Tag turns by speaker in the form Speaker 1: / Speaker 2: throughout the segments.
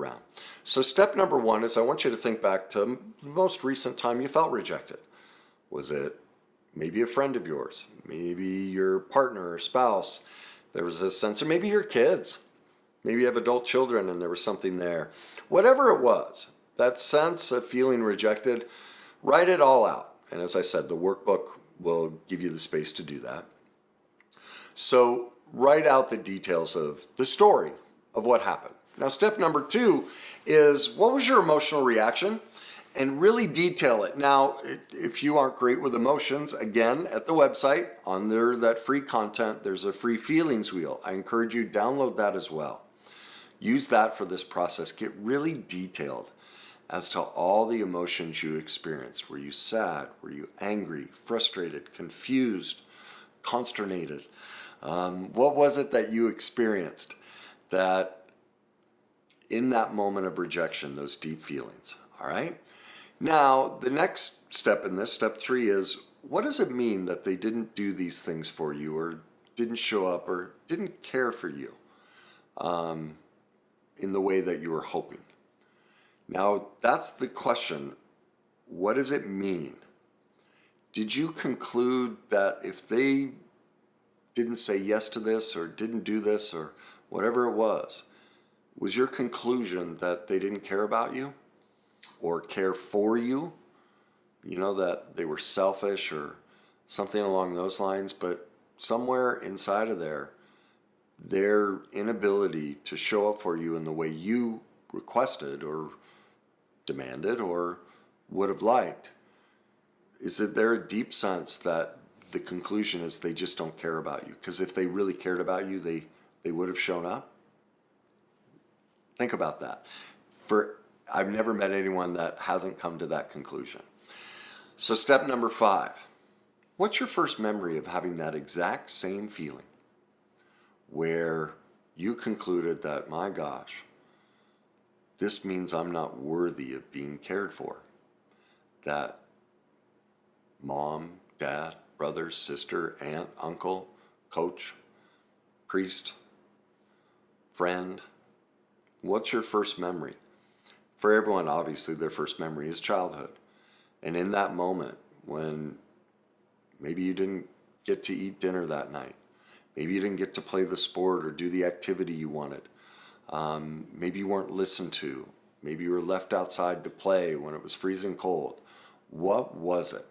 Speaker 1: around. So step number one is I want you to think back to the most recent time you felt rejected. Was it maybe a friend of yours, maybe your partner or spouse? There was a sense, or maybe your kids. Maybe you have adult children and there was something there. Whatever it was, that sense of feeling rejected, write it all out. And as I said, the workbook will give you the space to do that. So write out the details of the story of what happened. Now, step number two is, what was your emotional reaction? And really detail it. Now, if you aren't great with emotions, again, at the website, under that free content, there's a free feelings wheel. I encourage you to download that as well. Use that for this process. Get really detailed as to all the emotions you experienced. Were you sad? Were you angry, frustrated, confused, consternated? What was it that you experienced that in that moment of rejection, those deep feelings, all right? Now, the next step in this, step three, is what does it mean that they didn't do these things for you or didn't show up or didn't care for you in the way that you were hoping? Now, that's the question. What does it mean? Did you conclude that if they didn't say yes to this or didn't do this or whatever it was your conclusion that they didn't care about you or care for you? You know, that they were selfish or something along those lines, but somewhere inside of there, their inability to show up for you in the way you requested or demanded or would have liked, is that there a deep sense that the conclusion is they just don't care about you? Because if they really cared about you, they would have shown up? Think about that. I've never met anyone that hasn't come to that conclusion. So step number 5, what's your first memory of having that exact same feeling where you concluded that, my gosh, this means I'm not worthy of being cared for? That mom, dad, brother, sister, aunt, uncle, coach, priest, friend, what's your first memory? For everyone, obviously, their first memory is childhood. And in that moment when maybe you didn't get to eat dinner that night, maybe you didn't get to play the sport or do the activity you wanted, maybe you weren't listened to, maybe you were left outside to play when it was freezing cold. What was it?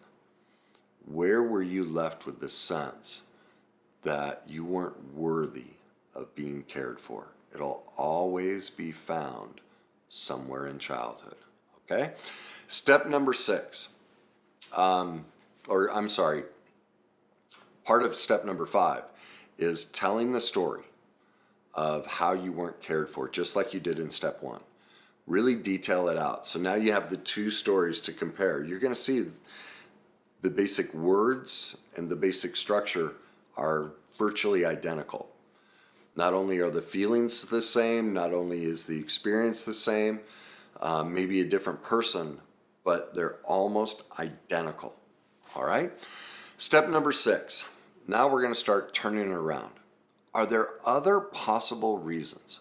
Speaker 1: Where were you left with the sense that you weren't worthy of being cared for? It'll always be found somewhere in childhood, okay? Step number 6, part of step number 5 is telling the story of how you weren't cared for, just like you did in step 1. Really detail it out. So now you have the two stories to compare. You're going to see the basic words and the basic structure are virtually identical. Not only are the feelings the same, not only is the experience the same, maybe a different person, but they're almost identical. All right? Step number 6. Now we're going to start turning it around. Are there other possible reasons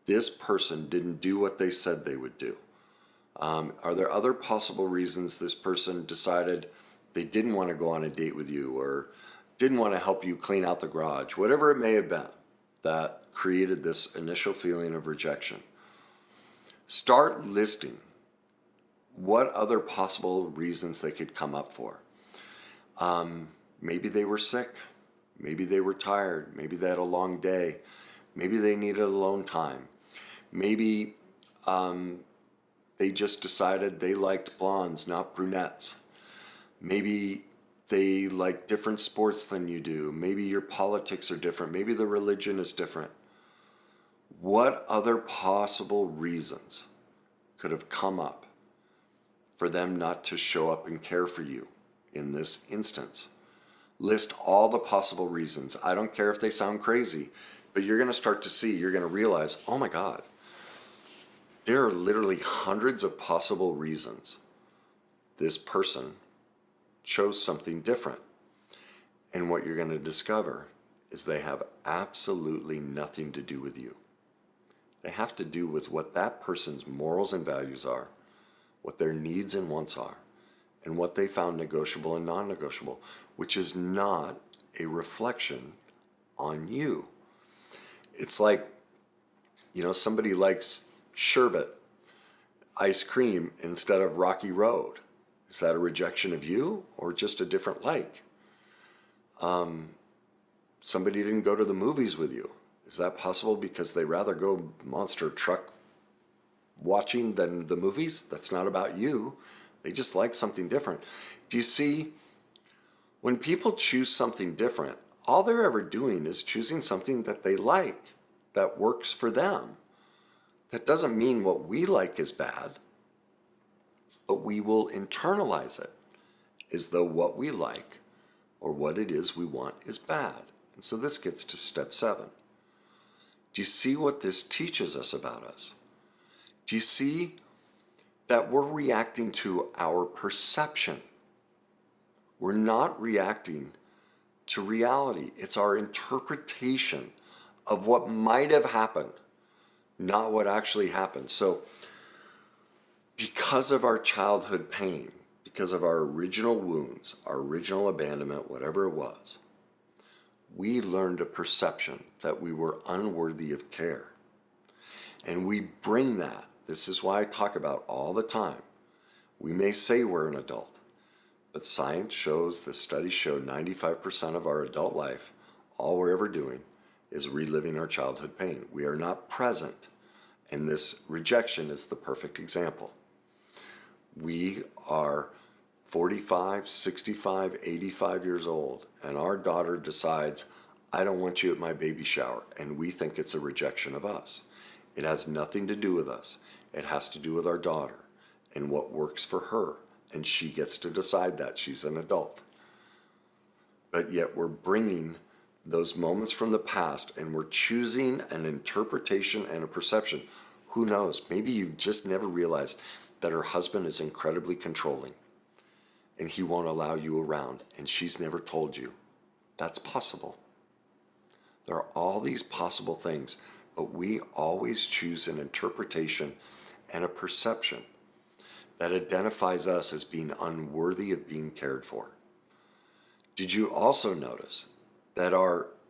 Speaker 1: this person didn't do what they said they would do? Are there other possible reasons this person decided they didn't want to go on a date with you or didn't want to help you clean out the garage? Whatever it may have been that created this initial feeling of rejection. Start listing what other possible reasons they could come up for. Maybe they were sick. Maybe they were tired. Maybe they had a long day. Maybe they needed alone time. Maybe they just decided they liked blondes, not brunettes. Maybe they like different sports than you do. Maybe your politics are different. Maybe the religion is different. What other possible reasons could have come up for them not to show up and care for you in this instance? List all the possible reasons. I don't care if they sound crazy, but you're going to start to see, you're going to realize, oh my God, there are literally hundreds of possible reasons this person chose something different. And what you're going to discover is they have absolutely nothing to do with you. They have to do with what that person's morals and values are, what their needs and wants are, and what they found negotiable and non-negotiable, which is not a reflection on you. It's like, somebody likes sherbet, ice cream instead of rocky road. Is that a rejection of you or just a different like? Somebody didn't go to the movies with you. Is that possible because they rather go monster truck watching than the movies? That's not about you. They just like something different. Do you see, when people choose something different, all they're ever doing is choosing something that they like, that works for them. That doesn't mean what we like is bad, but we will internalize it as though what we like or what it is we want is bad. And so this gets to step 7. Do you see what this teaches us about us? Do you see that we're reacting to our perception? We're not reacting to reality. It's our interpretation of what might have happened, not what actually happened. So because of our childhood pain, because of our original wounds, our original abandonment, whatever it was, we learned a perception that we were unworthy of care. And we bring that. This is why I talk about all the time. We may say we're an adult, but science shows, the studies show 95% of our adult life, all we're ever doing is reliving our childhood pain. We are not present. And this rejection is the perfect example. We are 45, 65, 85 years old, and our daughter decides, I don't want you at my baby shower, and we think it's a rejection of us. It has nothing to do with us. It has to do with our daughter and what works for her, and she gets to decide that. She's an adult. But yet we're bringing those moments from the past, and we're choosing an interpretation and a perception. Who knows? Maybe you just never realized that her husband is incredibly controlling, and he won't allow you around, and she's never told you. That's possible. There are all these possible things, but we always choose an interpretation and a perception that identifies us as being unworthy of being cared for. Did you also notice that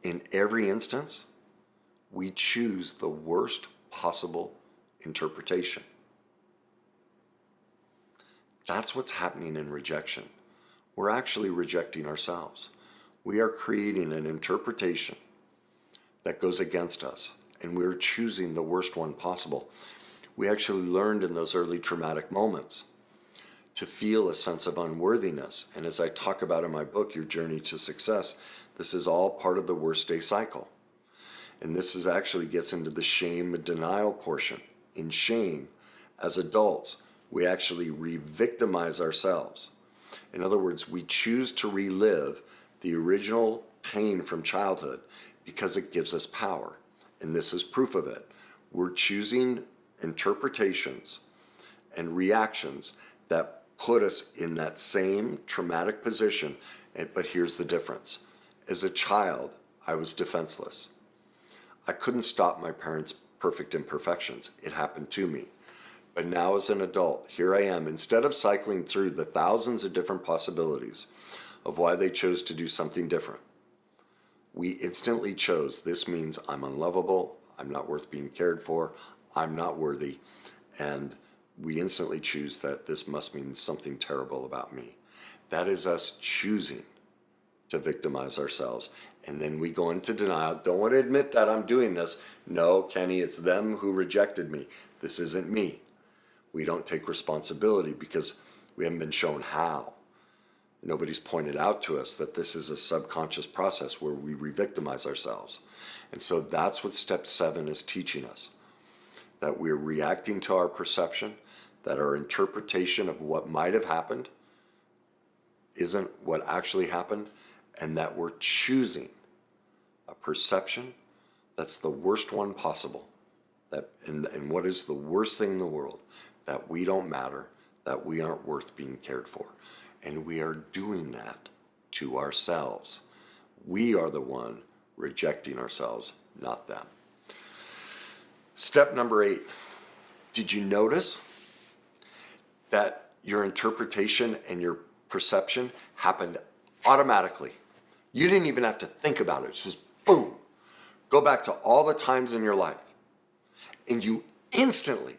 Speaker 1: in every instance, we choose the worst possible interpretation? That's what's happening in rejection. We're actually rejecting ourselves. We are creating an interpretation that goes against us, and we're choosing the worst one possible. We actually learned in those early traumatic moments to feel a sense of unworthiness. And as I talk about in my book, Your Journey to Success, this is all part of the worst day cycle. And this actually gets into the shame and denial portion. In shame, as adults, we actually re-victimize ourselves. In other words, we choose to relive the original pain from childhood because it gives us power. And this is proof of it. We're choosing interpretations and reactions that put us in that same traumatic position. But here's the difference. As a child, I was defenseless. I couldn't stop my parents' perfect imperfections. It happened to me. But now as an adult, here I am. Instead of cycling through the thousands of different possibilities of why they chose to do something different, we instantly chose, this means I'm unlovable, I'm not worth being cared for, I'm not worthy, and we instantly choose that this must mean something terrible about me. That is us choosing to victimize ourselves. And then we go into denial. Don't want to admit that I'm doing this. No, Kenny, it's them who rejected me. This isn't me. We don't take responsibility because we haven't been shown how. Nobody's pointed out to us that this is a subconscious process where we re-victimize ourselves. And so that's what step 7 is teaching us. That we're reacting to our perception, that our interpretation of what might have happened isn't what actually happened, and that we're choosing a perception that's the worst one possible. And what is the worst thing in the world? That we don't matter, that we aren't worth being cared for. And we are doing that to ourselves. We are the one rejecting ourselves, not them. Step number 8. Did you notice that your interpretation and your perception happened automatically? You didn't even have to think about it. It's just boom. Go back to all the times in your life, and you instantly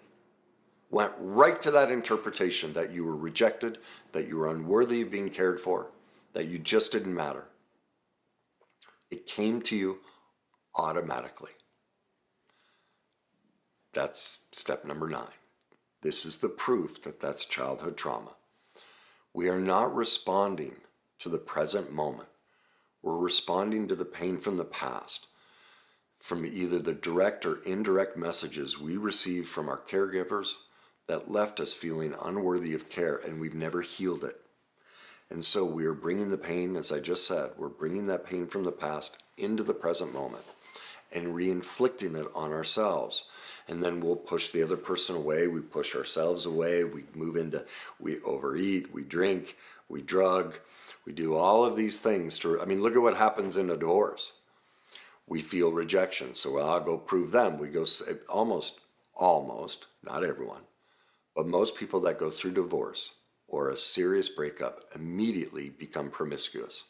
Speaker 1: went right to that interpretation that you were rejected, that you were unworthy of being cared for, that you just didn't matter. It came to you automatically. That's step number 9. This is the proof that that's childhood trauma. We are not responding to the present moment. We're responding to the pain from the past, from either the direct or indirect messages we received from our caregivers that left us feeling unworthy of care, and we've never healed it. And so we are bringing the pain, as I just said, we're bringing that pain from the past into the present moment and re-inflicting it on ourselves. And then we'll push the other person away, we push ourselves away, we move into, we overeat, we drink, we drug, we do all of these things look at what happens in a divorce. We feel rejection, so I'll go prove them. We go, almost, not everyone, but most people that go through divorce or a serious breakup immediately become promiscuous.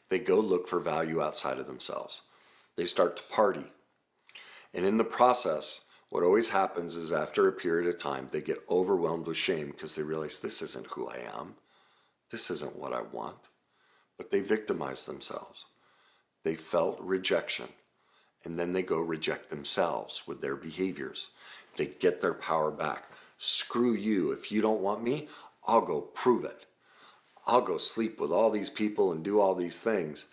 Speaker 1: They go look for value outside of themselves. They start to party. And in the process, what always happens is after a period of time, they get overwhelmed with shame because they realize this isn't who I am. This isn't what I want. But they victimize themselves. They felt rejection. And then they go reject themselves with their behaviors. They get their power back. Screw you. If you don't want me, I'll go prove it. I'll go sleep with all these people and do all these things.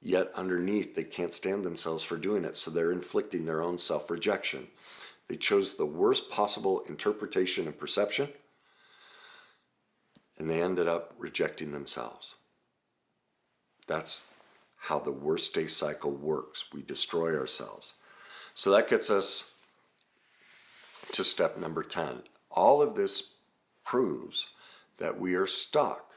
Speaker 1: Yet underneath, they can't stand themselves for doing it, so they're inflicting their own self-rejection. They chose the worst possible interpretation and perception, and they ended up rejecting themselves. That's how the worst day cycle works. We destroy ourselves. So that gets us to step number 10. All of this proves that we are stuck.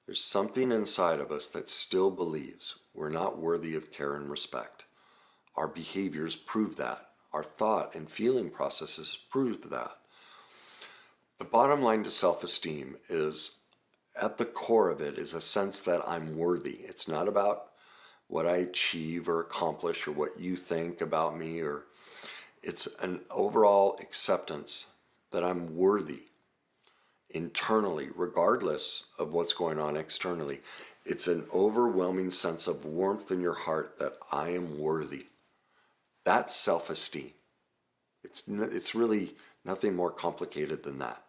Speaker 1: There's something inside of us that still believes we're not worthy of care and respect. Our behaviors prove that. Our thought and feeling processes prove that. The bottom line to self-esteem is, at the core of it, is a sense that I'm worthy. It's not about what I achieve or accomplish or what you think about me, or it's an overall acceptance that I'm worthy internally, regardless of what's going on externally. It's an overwhelming sense of warmth in your heart that I am worthy. That's self-esteem. It's really nothing more complicated than that.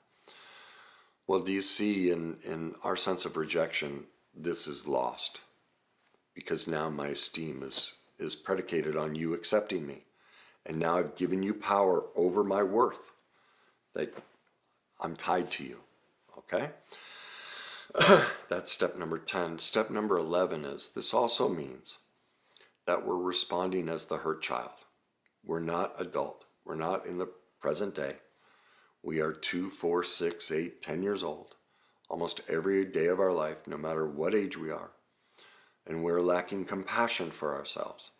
Speaker 1: Well, do you see in our sense of rejection, this is lost. Because now my esteem is predicated on you accepting me. And now I've given you power over my worth. That I'm tied to you. Okay? That's step number 10. Step number 11 is, this also means that we're responding as the hurt child. We're not adult. We're not in the present day. We are 2, 4, 6, 8, 10 years old, almost every day of our life, no matter what age we are. And we're lacking compassion for ourselves.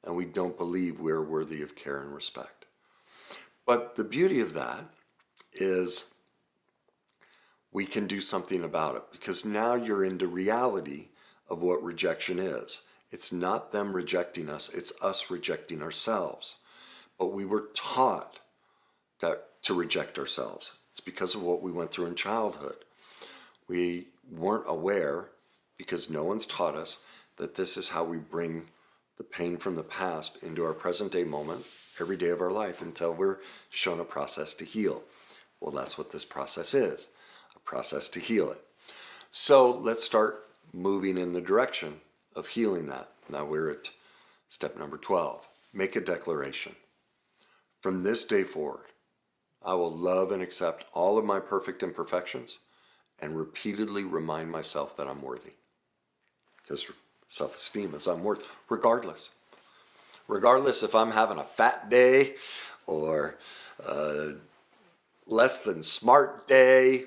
Speaker 1: And we don't believe we're worthy of care and respect. But the beauty of that is we can do something about it, because now you're into reality of what rejection is. It's not them rejecting us, it's us rejecting ourselves. But we were taught that to reject ourselves. It's because of what we went through in childhood. We weren't aware, because no one's taught us, that this is how we bring the pain from the past into our present day moment every day of our life until we're shown a process to heal. Well, that's what this process is, a process to heal it. So let's start moving in the direction of healing that. Now we're at step number 12. Make a declaration. From this day forward, I will love and accept all of my perfect imperfections and repeatedly remind myself that I'm worthy. Because self-esteem is I'm worth, regardless. Regardless if I'm having a fat day or less than smart day,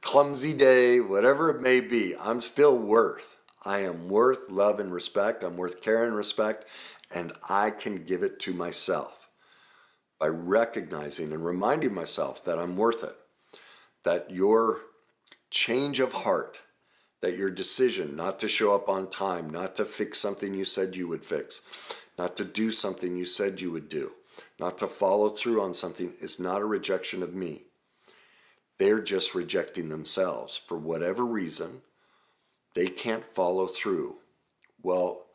Speaker 1: clumsy day, whatever it may be, I'm still worth. I am worth love and respect. I'm worth care and respect, and I can give it to myself. by recognizing and reminding myself that I'm worth it, that your change of heart, that your decision not to show up on time, not to fix something you said you would fix, not to do something you said you would do, not to follow through on something is not a rejection of me. They're just rejecting themselves. For whatever reason, they can't follow through. Well,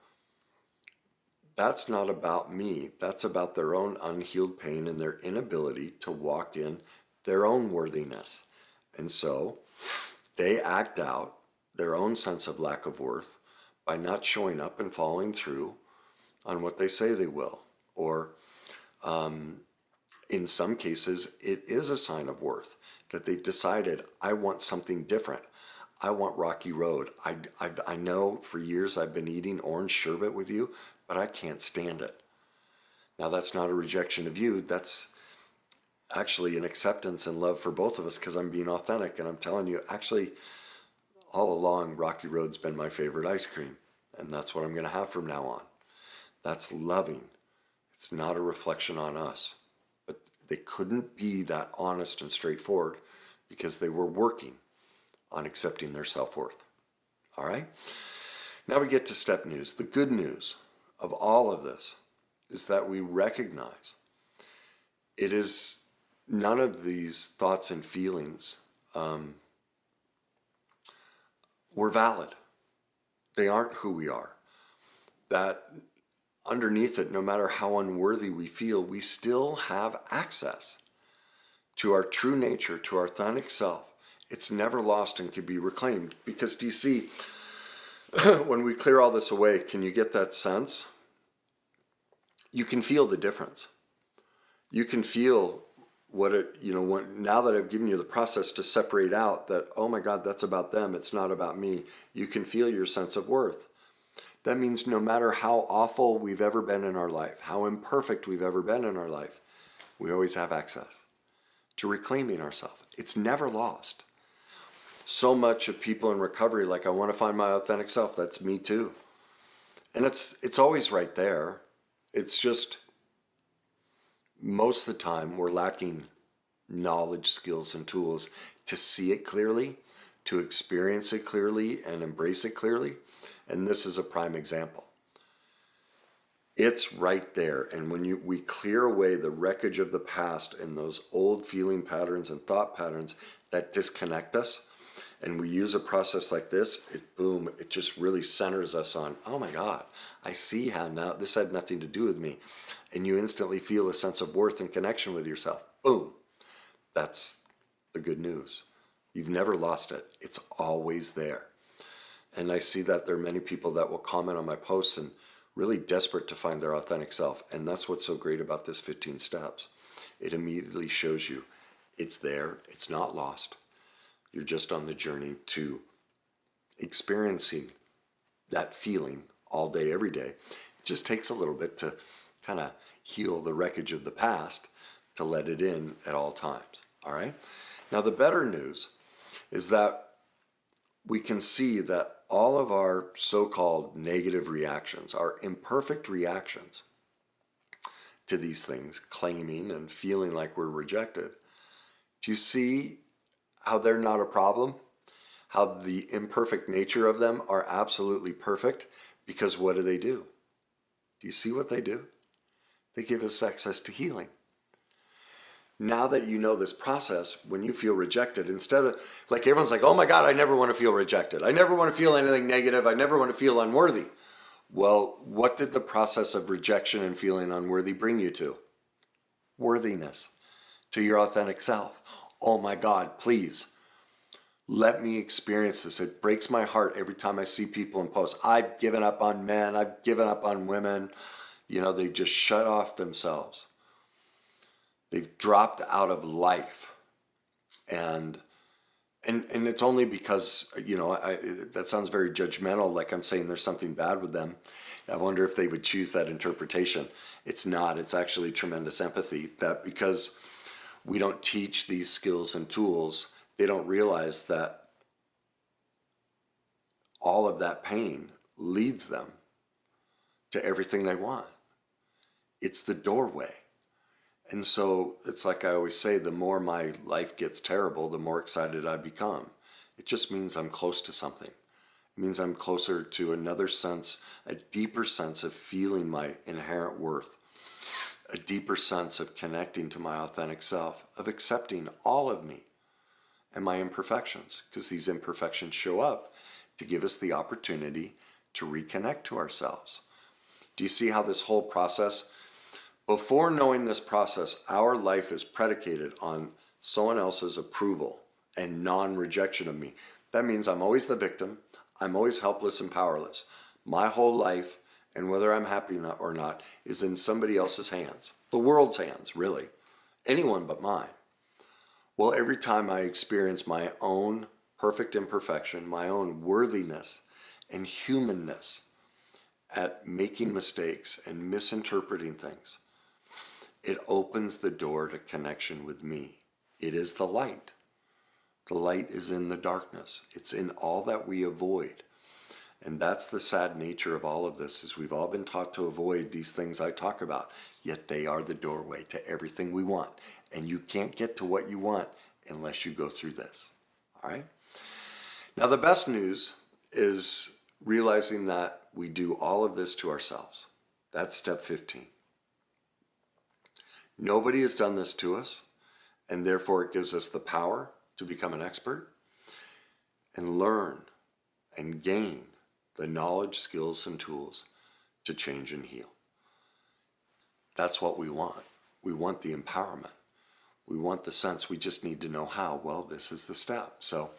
Speaker 1: that's not about me. That's about their own unhealed pain and their inability to walk in their own worthiness. And so they act out their own sense of lack of worth by not showing up and following through on what they say they will. Or in some cases, it is a sign of worth that they've decided, I want something different. I want Rocky Road. I know for years I've been eating orange sherbet with you, but I can't stand it. Now that's not a rejection of you. That's actually an acceptance and love for both of us because I'm being authentic and I'm telling you, actually, all along, Rocky Road's been my favorite ice cream. And that's what I'm going to have from now on. That's loving. It's not a reflection on us. But they couldn't be that honest and straightforward because they were working on accepting their self-worth. All right? Now we get to step news. The good news of all of this is that we recognize it is none of these thoughts and feelings were valid. They aren't who we are. That underneath it, no matter how unworthy we feel, we still have access to our true nature, to our authentic self. It's never lost and can be reclaimed. Because do you see, when we clear all this away, can you get that sense? You can feel the difference. You can feel what it, now that I've given you the process to separate out that, oh my God, that's about them, it's not about me. You can feel your sense of worth. That means no matter how awful we've ever been in our life, how imperfect we've ever been in our life, we always have access to reclaiming ourselves. It's never lost. So much of people in recovery, like, I want to find my authentic self. That's me too. And it's always right there. It's just most of the time we're lacking knowledge, skills, and tools to see it clearly, to experience it clearly, and embrace it clearly. And this is a prime example. It's right there. And when we clear away the wreckage of the past and those old feeling patterns and thought patterns that disconnect us, and we use a process like this, it just really centers us on, oh my God, I see how now this had nothing to do with me. And you instantly feel a sense of worth and connection with yourself. Boom. That's the good news. You've never lost it. It's always there. And I see that there are many people that will comment on my posts and really desperate to find their authentic self. And that's what's so great about this 15 steps. It immediately shows you it's there. It's not lost. You're just on the journey to experiencing that feeling all day, every day. It just takes a little bit to kind of heal the wreckage of the past, to let it in at all times. All right? Now, the better news is that we can see that all of our so-called negative reactions, our imperfect reactions to these things, claiming and feeling like we're rejected, do you see how they're not a problem? How the imperfect nature of them are absolutely perfect? Because what do? Do you see what they do? They give us access to healing. Now that you know this process, when you feel rejected, instead of, like, everyone's like, oh my God, I never want to feel rejected. I never want to feel anything negative. I never want to feel unworthy. Well, what did the process of rejection and feeling unworthy bring you to? Worthiness, to your authentic self. Oh my God, please, let me experience this. It breaks my heart every time I see people in posts. I've given up on men. I've given up on women. They just shut off themselves. They've dropped out of life. And it's only because, that sounds very judgmental, like I'm saying there's something bad with them. I wonder if they would choose that interpretation. It's not. It's actually tremendous empathy, that because we don't teach these skills and tools, they don't realize that all of that pain leads them to everything they want. It's the doorway. And so it's like I always say, the more my life gets terrible, the more excited I become. It just means I'm close to something. It means I'm closer to another sense, a deeper sense of feeling my inherent worth, a deeper sense of connecting to my authentic self, of accepting all of me and my imperfections, because these imperfections show up to give us the opportunity to reconnect to ourselves. Do you see how this whole process, before knowing this process, our life is predicated on someone else's approval and non-rejection of me. That means I'm always the victim. I'm always helpless and powerless. My whole life, and whether I'm happy or not, is in somebody else's hands. The world's hands, really. Anyone but mine. Well, every time I experience my own perfect imperfection, my own worthiness and humanness at making mistakes and misinterpreting things, it opens the door to connection with me. It is the light. The light is in the darkness. It's in all that we avoid. And that's the sad nature of all of this, is we've all been taught to avoid these things I talk about, yet they are the doorway to everything we want. And you can't get to what you want unless you go through this. All right? Now, the best news is realizing that we do all of this to ourselves. That's step 15. Nobody has done this to us, and therefore it gives us the power to become an expert and learn and gain the knowledge, skills, and tools to change and heal. That's what we want. We want the empowerment. We want the sense. We just need to know how. Well, this is the step. So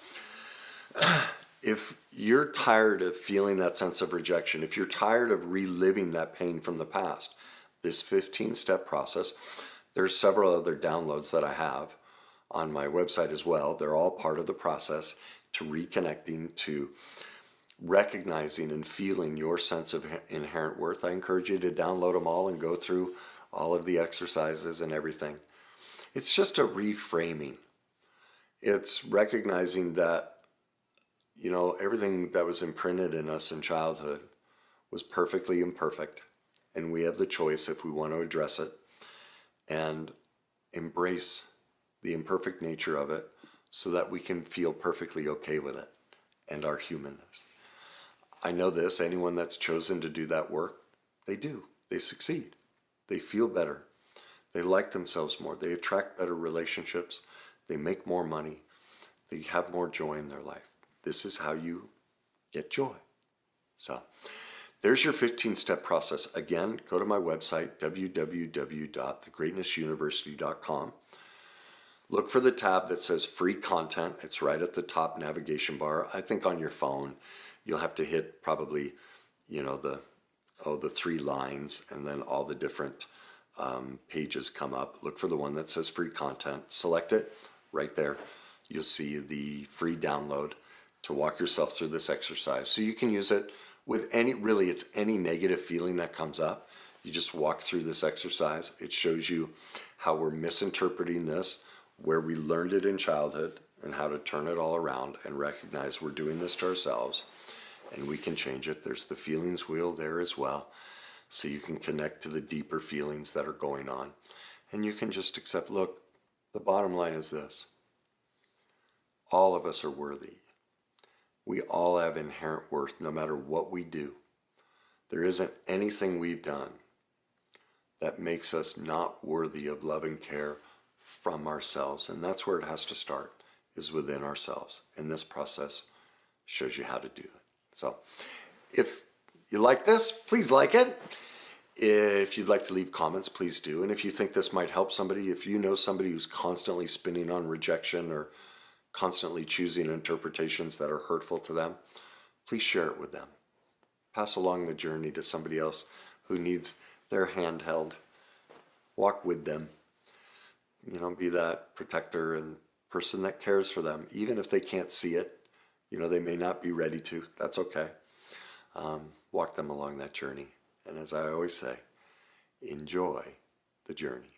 Speaker 1: if you're tired of feeling that sense of rejection, if you're tired of reliving that pain from the past, this 15-step process, there's several other downloads that I have on my website as well. They're all part of the process to reconnecting, to recognizing and feeling your sense of inherent worth. I encourage you to download them all and go through all of the exercises and everything. It's just a reframing. It's recognizing that, everything that was imprinted in us in childhood was perfectly imperfect, and we have the choice if we want to address it and embrace the imperfect nature of it so that we can feel perfectly okay with it and our humanness. I know this, anyone that's chosen to do that work, they do. They succeed. They feel better. They like themselves more. They attract better relationships. They make more money. They have more joy in their life. This is how you get joy. So there's your 15-step process. Again, go to my website, www.thegreatnessuniversity.com. Look for the tab that says free content. It's right at the top navigation bar. I think on your phone, you'll have to hit probably, the 3 lines, and then all the different pages come up. Look for the one that says free content. Select it right there. You'll see the free download to walk yourself through this exercise. So you can use it with it's any negative feeling that comes up. You just walk through this exercise. It shows you how we're misinterpreting this, where we learned it in childhood, and how to turn it all around and recognize we're doing this to ourselves and we can change it. There's the feelings wheel there as well, so you can connect to the deeper feelings that are going on. And you can just accept, look, the bottom line is this. All of us are worthy. We all have inherent worth no matter what we do. There isn't anything we've done that makes us not worthy of love and care from ourselves. And that's where it has to start, is within ourselves. And this process shows you how to do it. So if you like this, please like it. If you'd like to leave comments, please do. And if you think this might help somebody, if you know somebody who's constantly spinning on rejection or constantly choosing interpretations that are hurtful to them, please share it with them. Pass along the journey to somebody else who needs their hand held. Walk with them. Be that protector and person that cares for them, even if they can't see it. They may not be ready to. That's okay. Walk them along that journey. And as I always say, enjoy the journey.